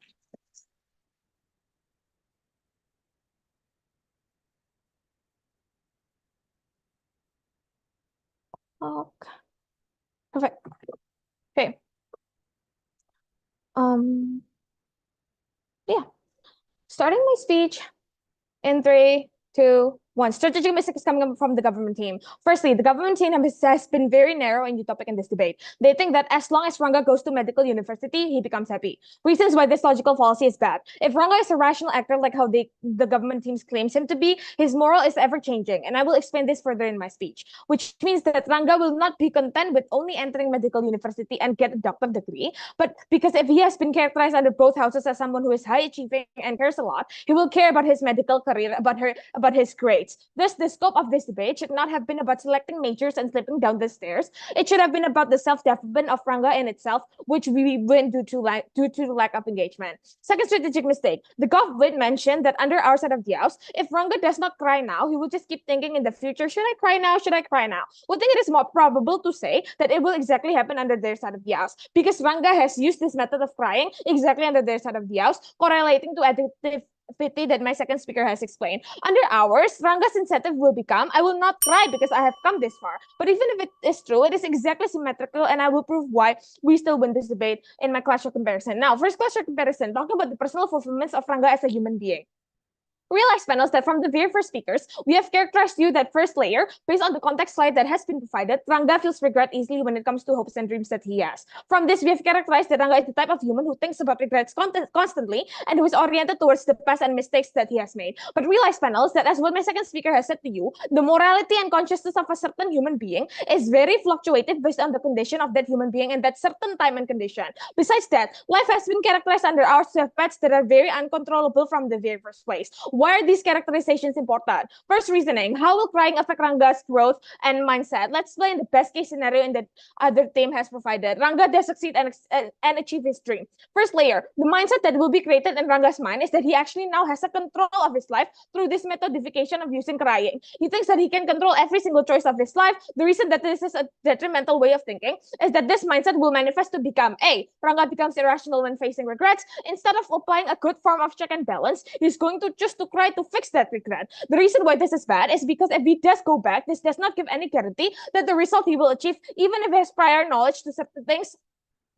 Okay. Perfect. Okay. Yeah. Starting my speech in 3, 2, 1. Strategic mistake is coming up from the government team. Firstly, the government team has been very narrow and utopic in this debate. They think that as long as Rangga goes to medical university, he becomes happy. Reasons why this logical fallacy is bad. If Rangga is a rational actor like how the government teams claims him to be, his moral is ever changing. And I will explain this further in my speech, which means that Rangga will not be content with only entering medical university and get a doctor degree, but because if he has been characterized under both houses as someone who is high achieving and cares a lot, he will care about his medical career, about his grades. Thus, the scope of this debate should not have been about selecting majors and slipping down the stairs. It should have been about the self-development of Rangga in itself, which we win due to the lack of engagement. Second strategic mistake. The government mentioned that under our side of the house, if Rangga does not cry now, he will just keep thinking in the future, should I cry now? Should I cry now? We think it is more probable to say that it will exactly happen under their side of the house, because Rangga has used this method of crying exactly under their side of the house, correlating to addictive that my second speaker has explained. Under ours, Rangga's incentive will become, I will not cry because I have come this far. But even if it is true, it is exactly symmetrical, and I will prove why we still win this debate in my classroom comparison. Now, first classroom comparison, talking about the personal fulfillments of Rangga as a human being. Realize, panels, that from the very first speakers, we have characterized you that first layer based on the context slide that has been provided. Rangga feels regret easily when it comes to hopes and dreams that he has. From this, we have characterized that Rangga is the type of human who thinks about regrets constantly and who is oriented towards the past and mistakes that he has made. But realize, panels, that as what my second speaker has said to you, the morality and consciousness of a certain human being is very fluctuative based on the condition of that human being and that certain time and condition. Besides that, life has been characterized under ours to have paths that are very uncontrollable from the very first place. Why are these characterizations important? First reasoning, how will crying affect Rangga's growth and mindset? Let's explain the best case scenario in that other team has provided. Rangga does succeed and achieve his dream. First layer, the mindset that will be created in Rangga's mind is that he actually now has a control of his life through this methodification of using crying. He thinks that he can control every single choice of his life. The reason that this is a detrimental way of thinking is that this mindset will manifest to become A, Rangga becomes irrational when facing regrets. Instead of applying a good form of check and balance, he's going to choose to cry to fix that regret. The reason why this is bad is because if he does go back, this does not give any guarantee that the result he will achieve, even if he has prior knowledge to certain things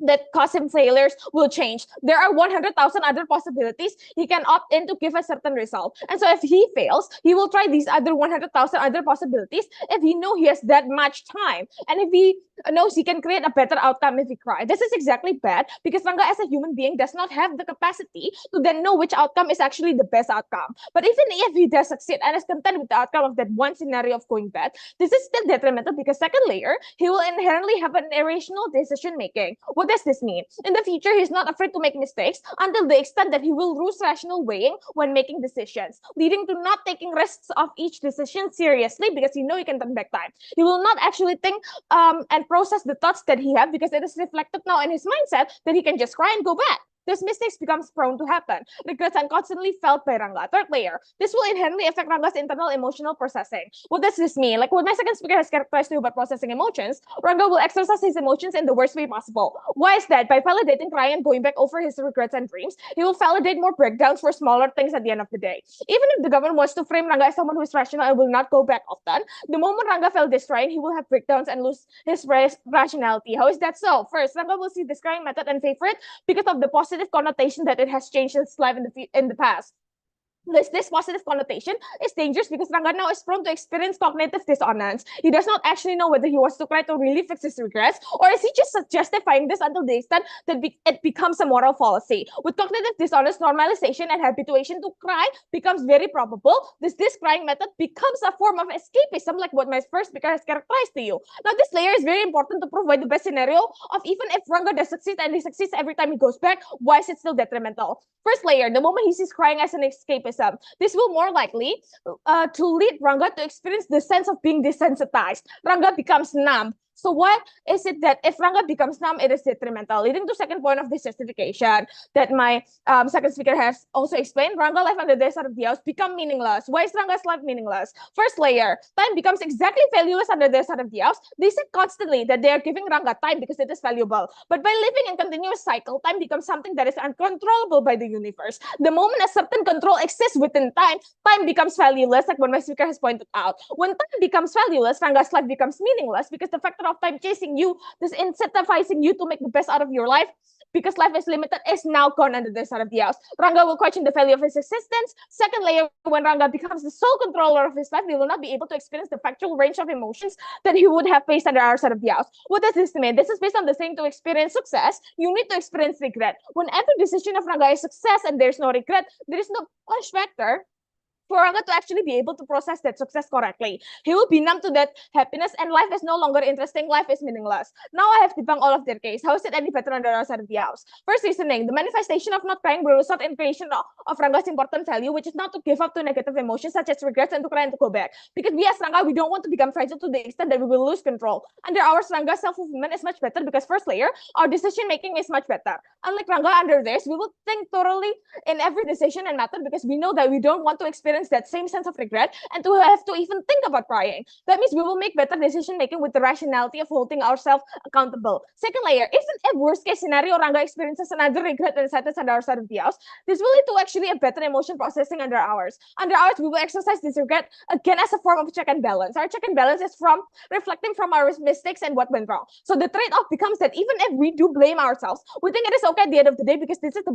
that cause him failures, will change. There are 100,000 other possibilities. He can opt in to give a certain result. And so if he fails, he will try these other 100,000 other possibilities if he knows he has that much time. And if he knows he can create a better outcome if he cries. This is exactly bad because Rangga as a human being does not have the capacity to then know which outcome is actually the best outcome. But even if he does succeed and is content with the outcome of that one scenario of going bad, this is still detrimental because second layer, he will inherently have an irrational decision making. What does this mean? In the future, he's not afraid to make mistakes until the extent that he will lose rational weighing when making decisions, leading to not taking risks of each decision seriously because he knows he can turn back time. He will not actually think and process the thoughts that he have because it is reflected now in his mindset that he can just cry and go back. Those mistakes becomes prone to happen. Regrets are constantly felt by Rangga. Third layer, this will inherently affect Rangga's internal emotional processing. What does this mean? Like what my second speaker has characterized to you about processing emotions, Rangga will exercise his emotions in the worst way possible. Why is that? By validating crying and going back over his regrets and dreams, he will validate more breakdowns for smaller things at the end of the day. Even if the government wants to frame Rangga as someone who is rational and will not go back often, the moment Rangga felt this crying, he will have breakdowns and lose his rationality. How is that so? First, Rangga will see this crying method and favor it because of the positive connotation that it has changed his life in the past. This positive connotation is dangerous because Rangga now is prone to experience cognitive dissonance. He does not actually know whether he wants to cry to really fix his regrets, or is he just justifying this until the extent that it becomes a moral fallacy. With cognitive dissonance, normalization and habituation to cry becomes very probable. This crying method becomes a form of escapism, like what my first speaker has characterized to you. Now, this layer is very important to provide the best scenario of even if Rangga does succeed and he succeeds every time he goes back, why is it still detrimental? First layer, the moment he sees crying as an escapism, this will more likely to lead Rangga to experience the sense of being desensitized. Rangga becomes numb. So what is it that if Rangga becomes numb, it is detrimental, leading to second point of this justification that my second speaker has also explained. Rangga life under the desert of the house become meaningless. Why is Rangga's life meaningless? First layer, time becomes exactly valueless under the desert of the house. They said constantly that they are giving Rangga time because it is valuable. But by living in continuous cycle, time becomes something that is uncontrollable by the universe. The moment a certain control exists within time, time becomes valueless, like what my speaker has pointed out. When time becomes valueless, Rangga's life becomes meaningless because the factor of time chasing you, this incentivizing you to make the best out of your life because life is limited, is now gone under the desert of the house. Rangga will question the value of his existence. Second layer, when Rangga becomes the sole controller of his life, he will not be able to experience the factual range of emotions that he would have faced under our side of the house. What does this mean? This is based on the saying, to experience success, you need to experience regret. When every decision of Rangga is success and there's no regret, there is no push factor for Rangga to actually be able to process that success correctly. He will be numb to that happiness and life is no longer interesting, life is meaningless. Now I have debunked all of their case. How is it any better under our side of the house? First reasoning, the manifestation of not crying will result in creation of Rangga's important value, which is not to give up to negative emotions such as regrets and to cry and to go back. Because we as Rangga, we don't want to become fragile to the extent that we will lose control. Under ours, Rangga's self-fulfillment is much better because first layer, our decision making is much better. Unlike Rangga, under theirs, we will think thoroughly in every decision and matter because we know that we don't want to experience experience that same sense of regret and to have to even think about crying. That means we will make better decision making with the rationality of holding ourselves accountable. Second layer, even if worst case scenario, Rangga experiences another regret and sadness under our side of the house, this will lead to actually a better emotion processing under ours. Under ours, we will exercise this regret again as a form of check and balance. Our check and balance is from reflecting from our mistakes and what went wrong. So the trade-off becomes that even if we do blame ourselves, we think it is okay at the end of the day because this is the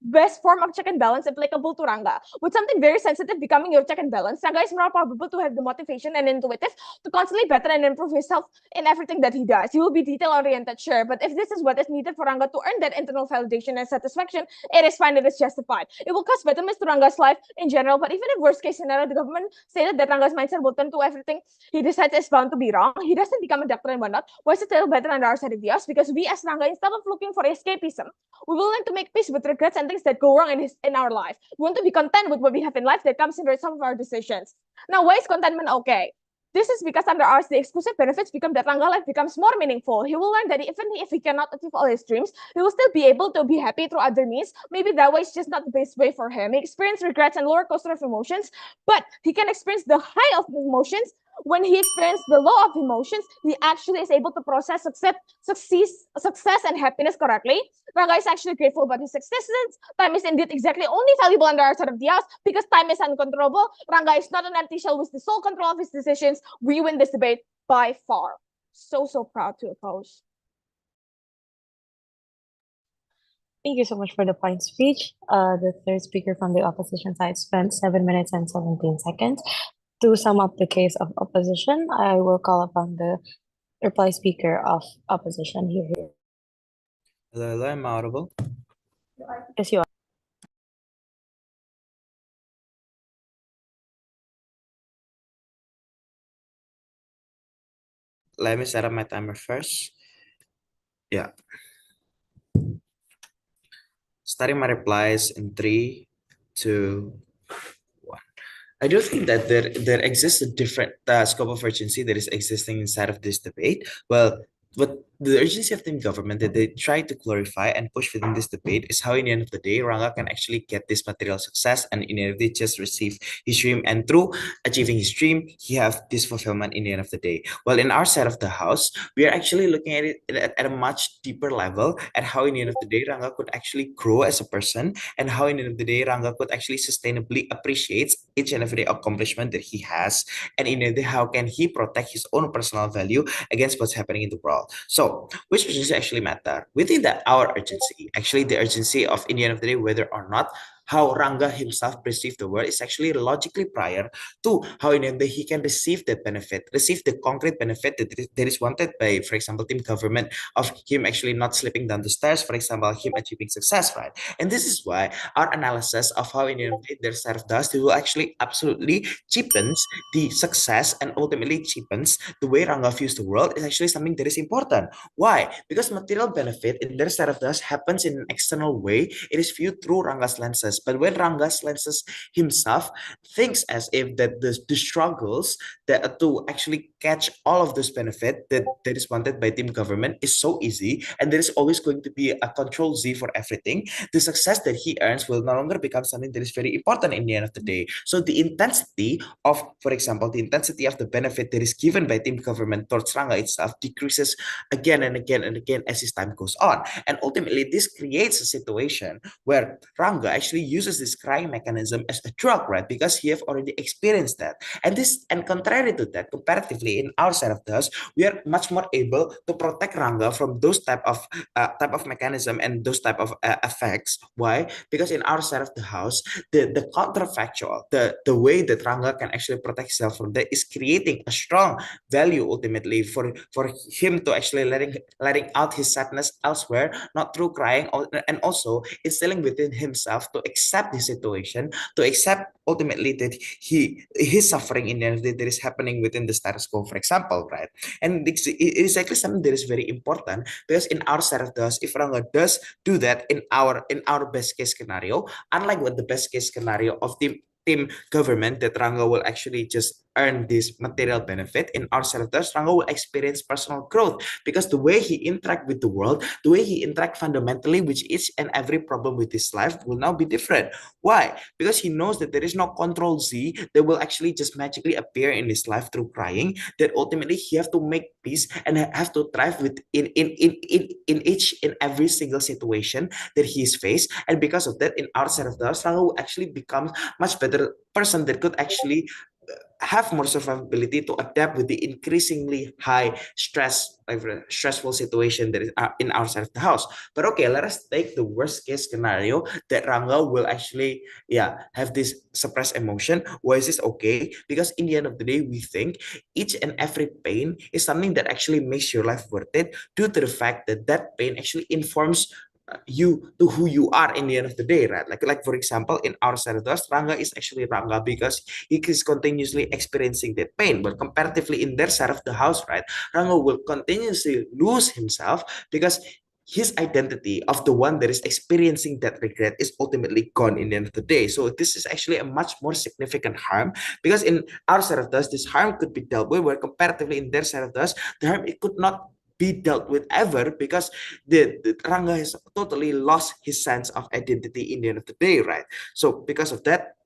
best form of check and balance applicable to Rangga. With something very sensitive becoming your check and balance, Rangga is more probable to have the motivation and intuitive to constantly better and improve himself in everything that he does. He will be detail-oriented, sure, but if this is what is needed for Rangga to earn that internal validation and satisfaction, it is fine, it is justified. It will cause betterment to Rangga's life in general, but even if worst case scenario, the government stated that Rangga's mindset will turn to everything he decides is bound to be wrong, he doesn't become a doctor and whatnot, why is it still better under our side of the house? Because we as Rangga, instead of looking for escapism, we will learn to make peace with regrets and things that go wrong in our life. We want to be content with what we have in life that comes in some of our decisions. Now, why is contentment okay? This is because under ours, the exclusive benefits become that Rangga life becomes more meaningful. He will learn that even if he cannot achieve all his dreams, he will still be able to be happy through other means. Maybe that way is just not the best way for him. He experiences regrets and roller coaster of emotions, but he can experience the high of emotions. When he experiences the low of emotions, he actually is able to process success and happiness correctly. Rangga is actually grateful about his successes. Time is indeed exactly only valuable under our side of the house because time is uncontrollable. Rangga is not an empty shell with the sole control of his decisions. We win this debate by far. So proud to oppose. Thank you so much for the point speech. The third speaker from the opposition side spent 7 minutes and 17 seconds. To sum up the case of opposition, I will call upon the reply speaker of opposition here. Hello, I'm audible. Yes, you are. Let me set up my timer first. Yeah. Starting my replies in 3, 2, 1. I do think that there exists a different scope of urgency that is existing inside of this debate. Well, what the urgency of the government that they try to clarify and push within this debate is how in the end of the day Rangga can actually get this material success and in the end of the day just receive his dream, and through achieving his dream he have this fulfillment in the end of the day. Well, in our side of the house, we are actually looking at it at a much deeper level at how in the end of the day Rangga could actually grow as a person, and how in the end of the day Rangga could actually sustainably appreciate each and every accomplishment that he has, and in the end of the day, how can he protect his own personal value against what's happening in the world. So which urgency actually matter? We think that our urgency, actually the urgency of in the end of the day, whether or not how Rangga himself perceived the world is actually logically prior to how in the end he can receive that benefit, receive the concrete benefit that is wanted by, for example, team government of him actually not slipping down the stairs, for example, him achieving success, right? And this is why our analysis of how in the end of the day their self does, it will actually absolutely cheapens the success and ultimately cheapens the way Rangga views the world is actually something that is important. Why? Because material benefit in their side of us happens in an external way. It is viewed through Rangga's lenses. But when Rangga's lenses himself thinks as if that the struggles that to actually catch all of this benefit that is wanted by team government is so easy, and there is always going to be a control Z for everything, the success that he earns will no longer become something that is very important in the end of the day. So the intensity of, for example, the intensity of the benefit that is given by team government towards Rangga itself decreases again and again and again as his time goes on. And ultimately, this creates a situation where Rangga actually uses this crying mechanism as a drug, right? Because he have already experienced that. And contrary to that, comparatively in our side of the house, we are much more able to protect Rangga from those type of mechanism and those type of effects. Why? Because in our side of the house, the counterfactual, the way that Rangga can actually protect himself from that is creating a strong value ultimately for him to actually letting out his sadness elsewhere, not through crying, and also instilling within himself to accept the situation, to accept ultimately that his suffering in the end of the day that is happening within the status quo, for example, right? And it is actually something that is very important because in our side of us, if Rangga does do that in our best case scenario, unlike what the best case scenario of team government that Rangga will actually just earn this material benefit, in our set of thus, Rangga will experience personal growth because the way he interact with the world, the way he interact fundamentally with each and every problem with his life will now be different. Why? Because he knows that there is no control Z that will actually just magically appear in his life through crying, that ultimately he have to make peace and have to thrive with in each and every single situation that he's faced. And because of that, in our set of thus, Rangga will actually become much better person that could actually have more survivability to adapt with the increasingly high stress, like stressful situation that is in our side of the house. But okay, let us take the worst case scenario that Rangga will actually, have this suppressed emotion. Why is this okay? Because in the end of the day, we think each and every pain is something that actually makes your life worth it, due to the fact that that pain actually informs you to who you are in the end of the day, right? Like for example, in our side of us, Rangga is actually Rangga because he is continuously experiencing that pain. But comparatively in their side of the house, right, Rangga will continuously lose himself because his identity of the one that is experiencing that regret is ultimately gone in the end of the day. So this is actually a much more significant harm, because in our side of us, this harm could be dealt with, where comparatively in their side of us, the harm, it could not be dealt with ever, because the Rangga has totally lost his sense of identity in the end of the day, right? So because of that,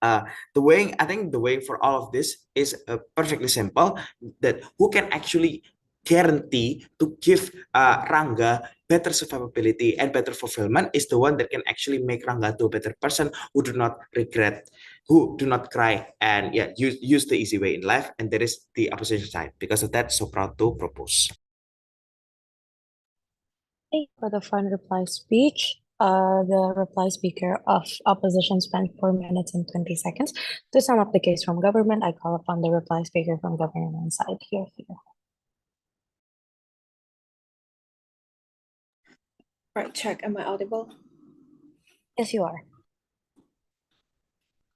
I think the way for all of this is perfectly simple. That who can actually guarantee to give Rangga better survivability and better fulfillment is the one that can actually make Rangga to a better person, who do not regret, who do not cry, and use the easy way in life. And that is the opposition side. Because of that, so proud to propose. Thank you for the fun reply speech. The reply speaker of opposition spent 4 minutes and 20 seconds. To sum up the case from government, I call upon the reply speaker from government side here. Right, check. Am I audible? Yes, you are.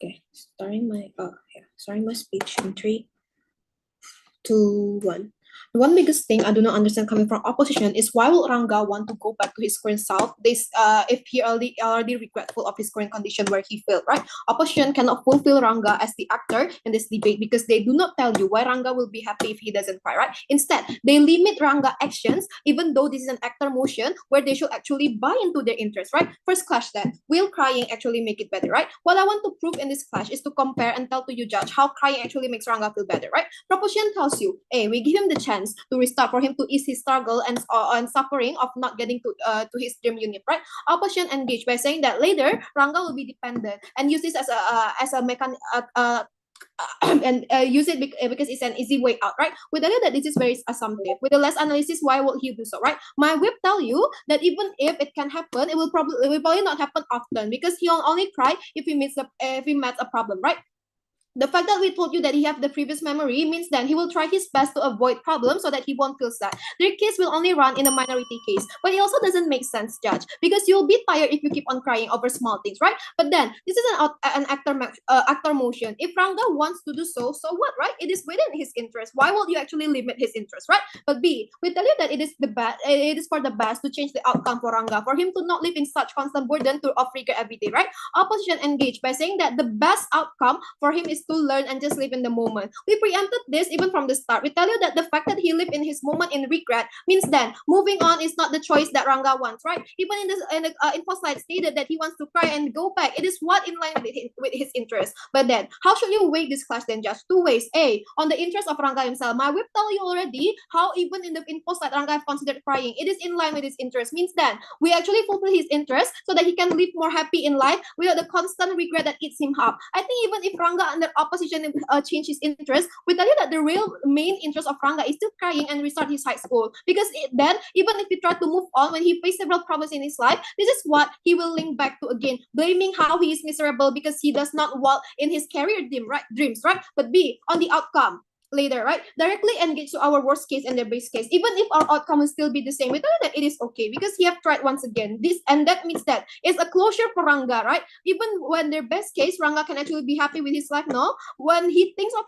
Okay, starting my speech in 3, 2, 1. The one biggest thing I do not understand coming from opposition is why would Rangga want to go back to his current self? If he already regretful of his current condition where he failed, right? Opposition cannot fulfill Rangga as the actor in this debate because they do not tell you why Rangga will be happy if he doesn't cry, right? Instead, they limit Rangga actions, even though this is an actor motion where they should actually buy into their interest, right? First clash then, will crying actually make it better, right? What I want to prove in this clash is to compare and tell to you judge how crying actually makes Rangga feel better, right? Proposition tells you, hey, we give him the chance to restart, for him to ease his struggle and suffering of not getting to his dream unit, right? Opposition engage by saying that later Rangga will be dependent and use this as a and use it because it's an easy way out, right? We tell you that this is very assumptive. With the less analysis, why would he do so, right? My whip tell you that even if it can happen, it will probably not happen often, because he'll only cry if he meets a problem, right? The fact that we told you that he have the previous memory means that he will try his best to avoid problems so that he won't feel sad. Their case will only run in a minority case, but it also doesn't make sense, Judge, because you'll be tired if you keep on crying over small things, right? But then this is an actor motion. If Rangga wants to do so, so what, right? It is within his interest. Why would you actually limit his interest, right? But B, we tell you that it is for the best to change the outcome for Rangga, for him to not live in such constant burden of regret every day, right? Opposition engage by saying that the best outcome for him is to learn and just live in the moment. We preempted this even from the start. We tell you that the fact that he lived in his moment in regret means that moving on is not the choice that Rangga wants, right? Even in the info slide stated that he wants to cry and go back. It is what in line with his interest. But then, how should you weigh this clash then, Judge? Two ways. A, on the interest of Rangga himself. My whip tell you already how even in the info slide Rangga have considered crying. It is in line with his interest. Means that we actually fulfill his interest so that he can live more happy in life without the constant regret that eats him up. I think even if Rangga under opposition change his interest, we tell you that the real main interest of Rangga is still crying and restart his high school. Because then, even if he try to move on when he faced several problems in his life, this is what he will link back to again, blaming how he is miserable because he does not walk in his career dreams, right? But B, on the outcome later, right? Directly engage to our worst case and their base case. Even if our outcome will still be the same, we tell you that it is okay because he have tried once again. That means that it's a closure for Rangga, right? Even when their best case, Rangga can actually be happy with his life. No, when he thinks of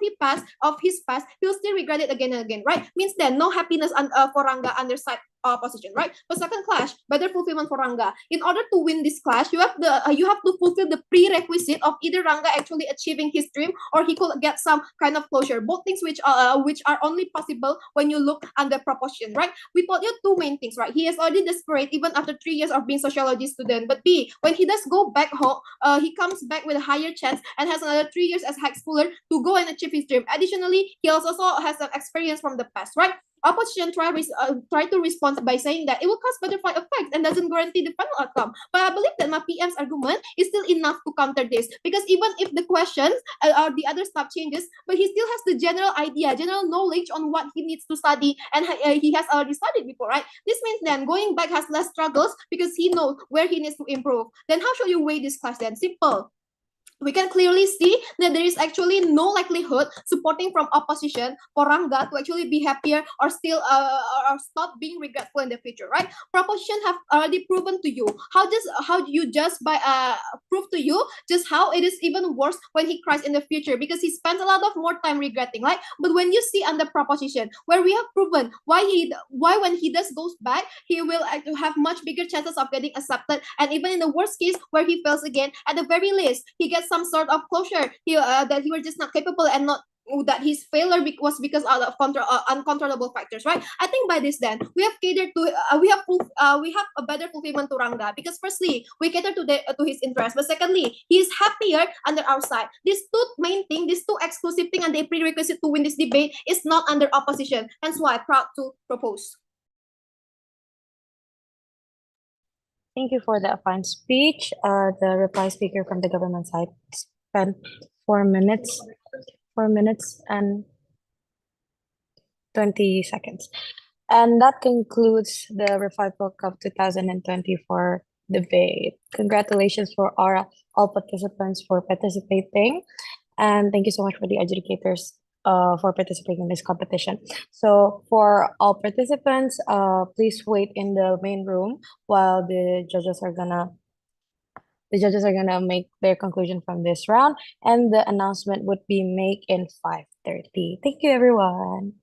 his past, he'll still regret it again and again, right? Means that no happiness for Rangga under side opposition, right? But second clash, better fulfillment for Rangga. In order to win this clash, you have to fulfill the prerequisite of either Rangga actually achieving his dream or he could get some kind of closure. Both things which are only possible when you look under proportion, right? We told you two main things, right? He is already desperate even after 3 years of being sociology student. But B, when he does go back home, he comes back with a higher chance and has another 3 years as high schooler to go and achieve his dream. Additionally, he also has some experience from the past, right? Opposition try to respond by saying that it will cause butterfly effect and doesn't guarantee the final outcome. But I believe that my PM's argument is still enough to counter this, because even if the questions or the other stuff changes, but he still has the general idea, general knowledge on what he needs to study, and he has already studied before, right? This means then going back has less struggles because he knows where he needs to improve. Then how should you weigh this class then? Simple. We can clearly see that there is actually no likelihood supporting from opposition for Rangga to actually be happier or still or stop being regretful in the future, right? Proposition have already proven to you how you just by prove to you just how it is even worse when he cries in the future, because he spends a lot of more time regretting, right? But when you see under proposition where we have proven why when he does goes back, he will have much bigger chances of getting accepted, and even in the worst case where he fails again, at the very least he gets some sort of closure that he was just not capable and not that his failure was because of uncontrollable factors, right? I think by this then we have catered to we have a better fulfillment to Rangga, because firstly we cater to his interest, but secondly he is happier under our side. These two main thing, these two exclusive thing, and the prerequisite to win this debate is not under opposition. Hence why I'm proud to propose. Thank you for that fine speech. The reply speaker from the government side spent 4 minutes and 20 seconds. And that concludes the Revival Cup 2024 debate. Congratulations for all participants for participating. And thank you so much for the adjudicators for participating in this competition. So for all participants, please wait in the main room while the judges are gonna make their conclusion from this round, and the announcement would be made in 5:30. Thank you, everyone.